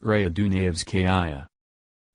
Raya Dunayevskaya.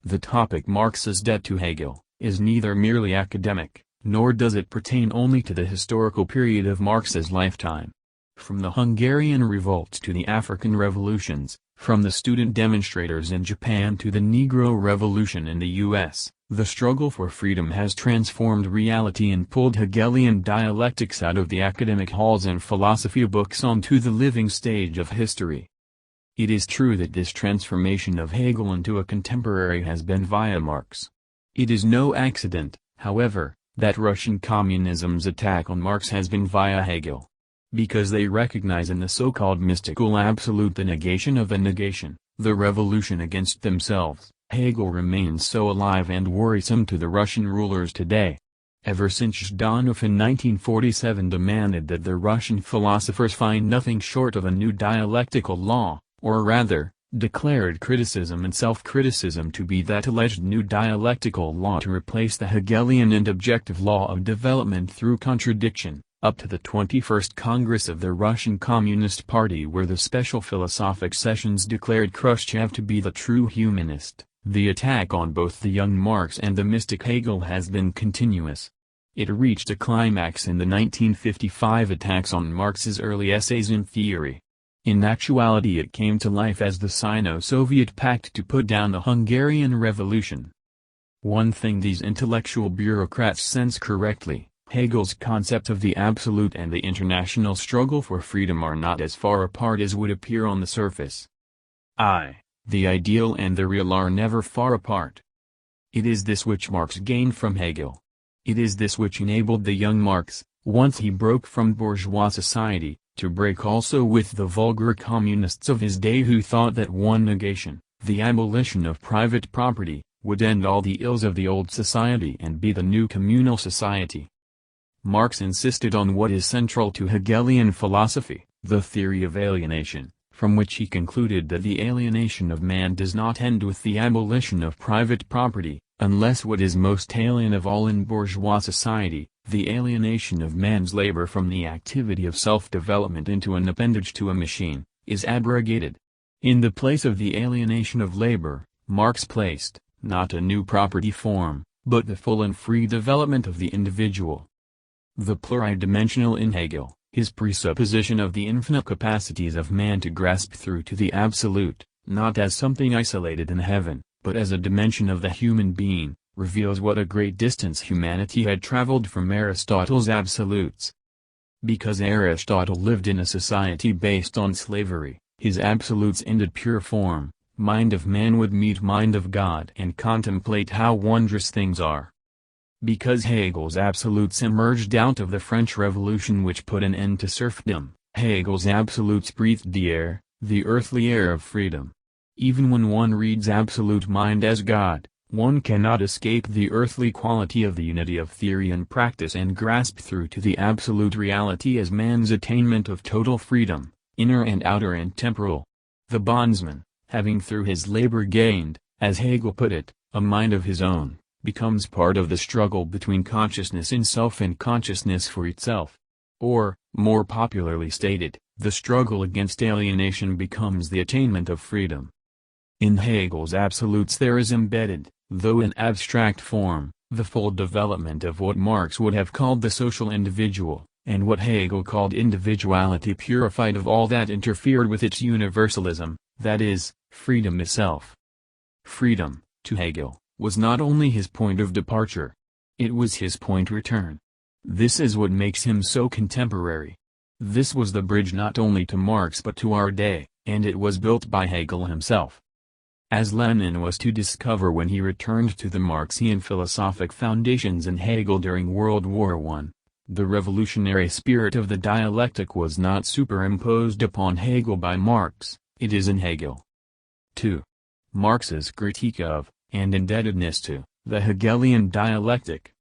The topic Marx's debt to Hegel is neither merely academic, nor does it pertain only to the historical period of Marx's lifetime. From the Hungarian revolts to the African revolutions, from the student demonstrators in Japan to the Negro Revolution in the U.S., the struggle for freedom has transformed reality and pulled Hegelian dialectics out of the academic halls and philosophy books onto the living stage of history. It is true that this transformation of Hegel into a contemporary has been via Marx. It is no accident, however, that Russian communism's attack on Marx has been via Hegel. Because they recognize in the so-called mystical absolute the negation of the negation, the revolution against themselves. Hegel remains so alive and worrisome to the Russian rulers today. Ever since Zhdanov in 1947 demanded that the Russian philosophers find nothing short of a new dialectical law, or rather, declared criticism and self-criticism to be that alleged new dialectical law to replace the Hegelian and objective law of development through contradiction, up to the 21st Congress of the Russian Communist Party where the special philosophic sessions declared Khrushchev to be the true humanist. The attack on both the young Marx and the mystic Hegel has been continuous. It reached a climax in the 1955 attacks on Marx's early essays in theory. In actuality it came to life as the Sino-Soviet pact to put down the Hungarian Revolution. One thing these intellectual bureaucrats sense correctly, Hegel's concept of the absolute and the international struggle for freedom are not as far apart as would appear on the surface. The ideal and the real are never far apart. It is this which Marx gained from Hegel. It is this which enabled the young Marx, once he broke from bourgeois society, to break also with the vulgar communists of his day who thought that one negation, the abolition of private property, would end all the ills of the old society and be the new communal society. Marx insisted on what is central to Hegelian philosophy, the theory of alienation, from which he concluded that the alienation of man does not end with the abolition of private property, unless what is most alien of all in bourgeois society, the alienation of man's labor from the activity of self-development into an appendage to a machine, is abrogated. In the place of the alienation of labor, Marx placed, not a new property form, but the full and free development of the individual. The pluridimensional in Hegel, his presupposition of the infinite capacities of man to grasp through to the absolute, not as something isolated in heaven, but as a dimension of the human being, reveals what a great distance humanity had traveled from Aristotle's absolutes. Because Aristotle lived in a society based on slavery, his absolutes ended pure form, mind of man would meet mind of God and contemplate how wondrous things are. Because Hegel's absolutes emerged out of the French Revolution which put an end to serfdom, Hegel's absolutes breathed the earthly air of freedom. Even when one reads absolute mind as God, one cannot escape the earthly quality of the unity of theory and practice and grasp through to the absolute reality as man's attainment of total freedom, inner and outer and temporal. The bondsman, having through his labor gained, as Hegel put it, a mind of his own, becomes part of the struggle between consciousness in self and consciousness for itself. Or, more popularly stated, the struggle against alienation becomes the attainment of freedom. In Hegel's absolutes there is embedded, though in abstract form, the full development of what Marx would have called the social individual, and what Hegel called individuality purified of all that interfered with its universalism, that is, freedom itself. Freedom, to Hegel, was not only his point of departure. It was his point return. This is what makes him so contemporary. This was the bridge not only to Marx but to our day, and it was built by Hegel himself. As Lenin was to discover when he returned to the Marxian philosophic foundations in Hegel during World War I, the revolutionary spirit of the dialectic was not superimposed upon Hegel by Marx, it is in Hegel. 2. Marx's critique of, and indebtedness to, the Hegelian dialectic.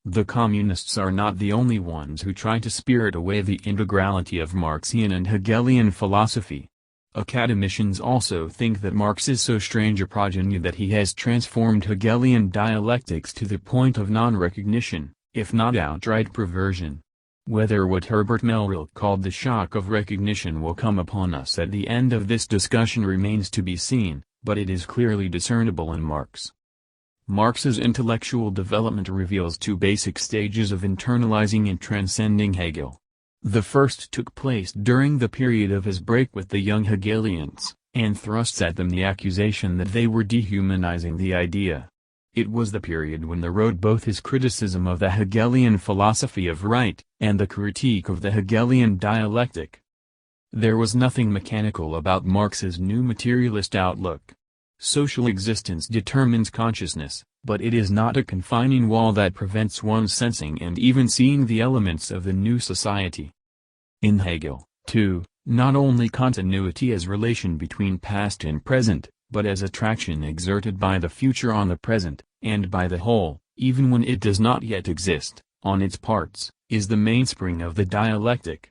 The communists are not the only ones who try to spirit away the integrality of Marxian and Hegelian philosophy. Academicians also think that Marx is so strange a progeny that he has transformed Hegelian dialectics to the point of non-recognition, if not outright perversion. Whether what Herbert Melville called the shock of recognition will come upon us at the end of this discussion remains to be seen, but it is clearly discernible in Marx. Marx's intellectual development reveals two basic stages of internalizing and transcending Hegel. The first took place during the period of his break with the young Hegelians, and thrusts at them the accusation that they were dehumanizing the idea. It was the period when they wrote both his criticism of the Hegelian philosophy of right, and the critique of the Hegelian dialectic. There was nothing mechanical about Marx's new materialist outlook. Social existence determines consciousness, but it is not a confining wall that prevents one sensing and even seeing the elements of the new society. In Hegel, too, not only continuity as relation between past and present, but as attraction exerted by the future on the present, and by the whole, even when it does not yet exist, on its parts, is the mainspring of the dialectic.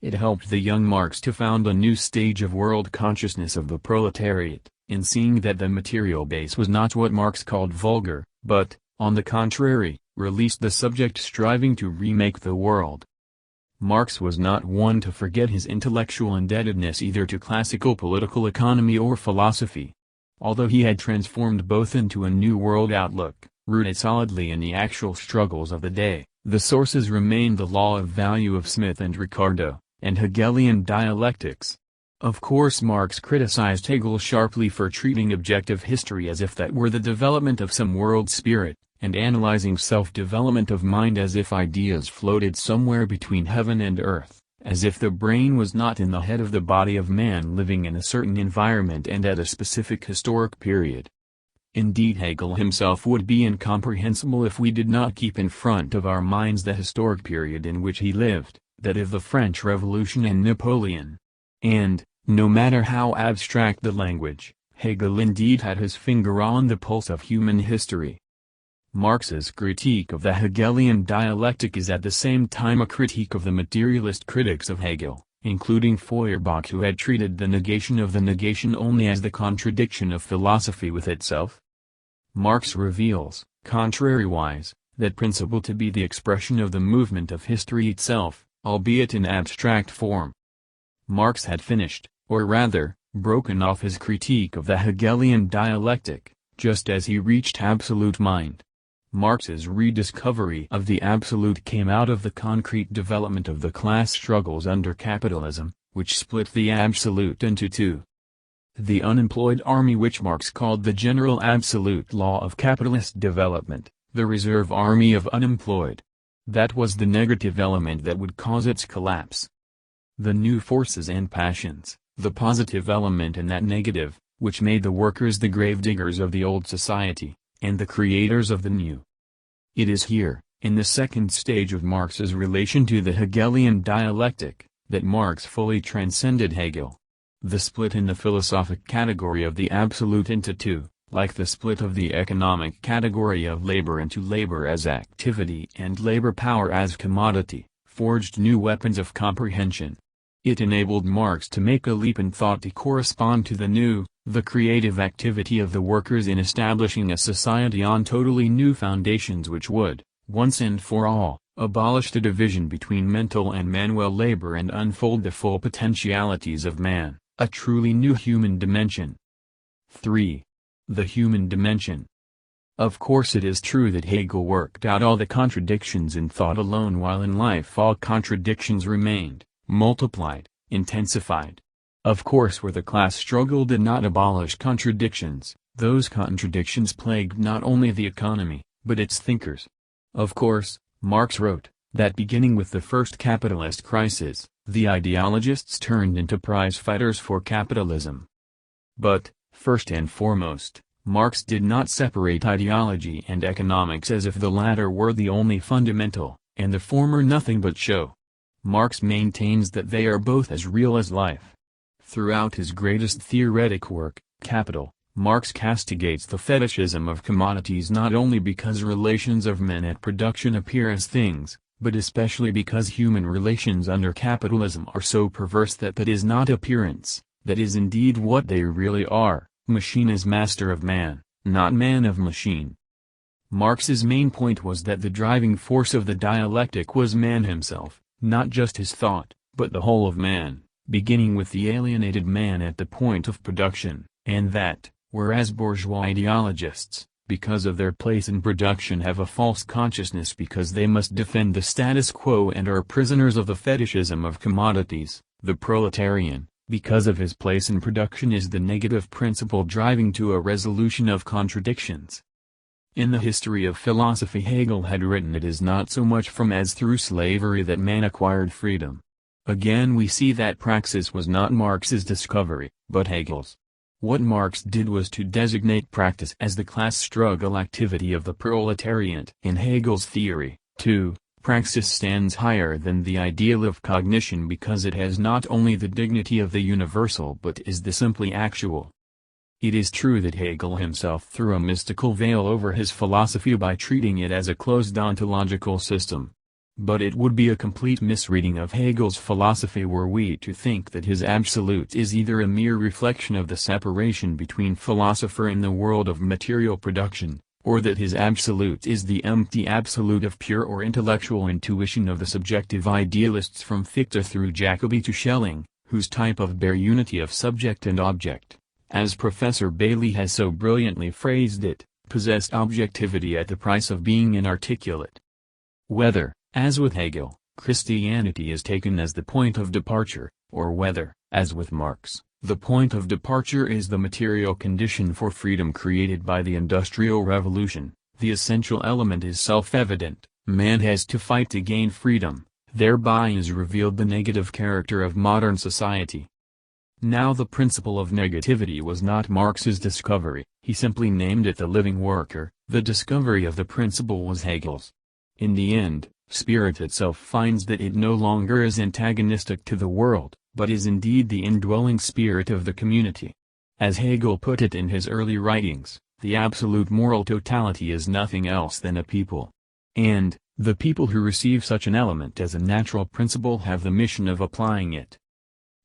It helped the young Marx to found a new stage of world consciousness of the proletariat, in seeing that the material base was not what Marx called vulgar, but, on the contrary, released the subject striving to remake the world. Marx was not one to forget his intellectual indebtedness either to classical political economy or philosophy. Although he had transformed both into a new world outlook, rooted solidly in the actual struggles of the day, the sources remained the law of value of Smith and Ricardo, and Hegelian dialectics. Of course, Marx criticized Hegel sharply for treating objective history as if that were the development of some world spirit, and analyzing self-development of mind as if ideas floated somewhere between heaven and earth, as if the brain was not in the head of the body of man living in a certain environment and at a specific historic period. Indeed, Hegel himself would be incomprehensible if we did not keep in front of our minds the historic period in which he lived, that of the French Revolution and Napoleon. And, no matter how abstract the language, Hegel indeed had his finger on the pulse of human history. Marx's critique of the Hegelian dialectic is at the same time a critique of the materialist critics of Hegel, including Feuerbach, who had treated the negation of the negation only as the contradiction of philosophy with itself. Marx reveals, contrariwise, that principle to be the expression of the movement of history itself, albeit in abstract form. Marx had finished, or rather, broken off his critique of the Hegelian dialectic, just as he reached absolute mind. Marx's rediscovery of the absolute came out of the concrete development of the class struggles under capitalism, which split the absolute into two. The unemployed army, which Marx called the general absolute law of capitalist development, the reserve army of unemployed. That was the negative element that would cause its collapse. The new forces and passions, the positive element in that negative, which made the workers the gravediggers of the old society, and the creators of the new. It is here, in the second stage of Marx's relation to the Hegelian dialectic, that Marx fully transcended Hegel. The split in the philosophic category of the absolute into two, like the split of the economic category of labor into labor as activity and labor power as commodity, forged new weapons of comprehension. It enabled Marx to make a leap in thought to correspond to the new, the creative activity of the workers in establishing a society on totally new foundations which would, once and for all, abolish the division between mental and manual labor and unfold the full potentialities of man, a truly new human dimension. 3. The human dimension. Of course, it is true that Hegel worked out all the contradictions in thought alone, while in life all contradictions remained, multiplied, intensified. Of course, where the class struggle did not abolish contradictions, those contradictions plagued not only the economy, but its thinkers. Of course, Marx wrote, that beginning with the first capitalist crisis, the ideologists turned into prize fighters for capitalism. But, first and foremost, Marx did not separate ideology and economics as if the latter were the only fundamental, and the former nothing but show. Marx maintains that they are both as real as life. Throughout his greatest theoretic work, Capital, Marx castigates the fetishism of commodities not only because relations of men at production appear as things, but especially because human relations under capitalism are so perverse that that is not appearance, that is indeed what they really are. Machine is master of man, not man of machine. Marx's main point was that the driving force of the dialectic was man himself, not just his thought, but the whole of man, beginning with the alienated man at the point of production, and that, whereas bourgeois ideologists, because of their place in production, have a false consciousness because they must defend the status quo and are prisoners of the fetishism of commodities, the proletarian, because of his place in production, is the negative principle driving to a resolution of contradictions. In the history of philosophy, Hegel had written, "It is not so much from as through slavery that man acquired freedom." Again we see that praxis was not Marx's discovery, but Hegel's. What Marx did was to designate practice as the class struggle activity of the proletariat. In Hegel's theory, too, praxis stands higher than the ideal of cognition because it has not only the dignity of the universal but is the simply actual. It is true that Hegel himself threw a mystical veil over his philosophy by treating it as a closed ontological system. But it would be a complete misreading of Hegel's philosophy were we to think that his absolute is either a mere reflection of the separation between philosopher and the world of material production, or that his absolute is the empty absolute of pure or intellectual intuition of the subjective idealists from Fichte through Jacobi to Schelling, whose type of bare unity of subject and object, as Professor Bailey has so brilliantly phrased it, possessed objectivity at the price of being inarticulate. Whether, as with Hegel, Christianity is taken as the point of departure, or whether, as with Marx, the point of departure is the material condition for freedom created by the Industrial Revolution, the essential element is self-evident: man has to fight to gain freedom, thereby is revealed the negative character of modern society. Now the principle of negativity was not Marx's discovery, he simply named it the living worker. The discovery of the principle was Hegel's. In the end, spirit itself finds that it no longer is antagonistic to the world, but is indeed the indwelling spirit of the community. As Hegel put it in his early writings, the absolute moral totality is nothing else than a people. And, the people who receive such an element as a natural principle have the mission of applying it.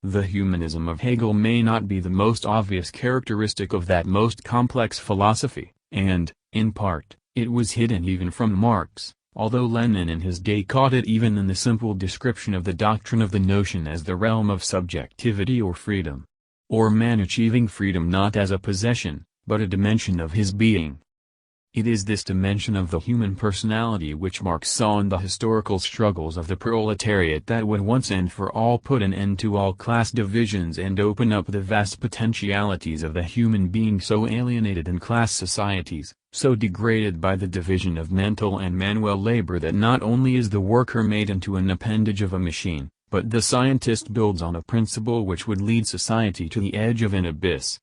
The humanism of Hegel may not be the most obvious characteristic of that most complex philosophy, and, in part, it was hidden even from Marx, although Lenin in his day caught it even in the simple description of the doctrine of the notion as the realm of subjectivity or freedom. Or man achieving freedom not as a possession, but a dimension of his being. It is this dimension of the human personality which Marx saw in the historical struggles of the proletariat that would once and for all put an end to all class divisions and open up the vast potentialities of the human being so alienated in class societies, so degraded by the division of mental and manual labor that not only is the worker made into an appendage of a machine, but the scientist builds on a principle which would lead society to the edge of an abyss.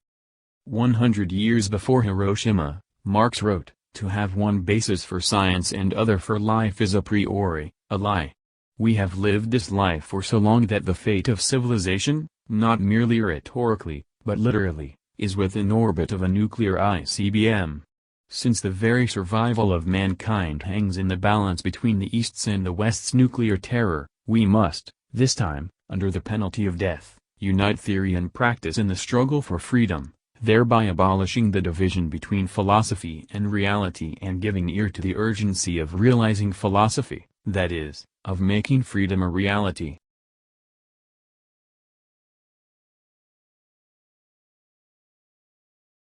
100 years before Hiroshima, Marx wrote, "To have one basis for science and other for life is a priori, a lie. We have lived this life for so long that the fate of civilization, not merely rhetorically, but literally, is within orbit of a nuclear ICBM. Since the very survival of mankind hangs in the balance between the East's and the West's nuclear terror, we must, this time, under the penalty of death, unite theory and practice in the struggle for freedom, thereby abolishing the division between philosophy and reality and giving ear to the urgency of realizing philosophy, that is, of making freedom a reality."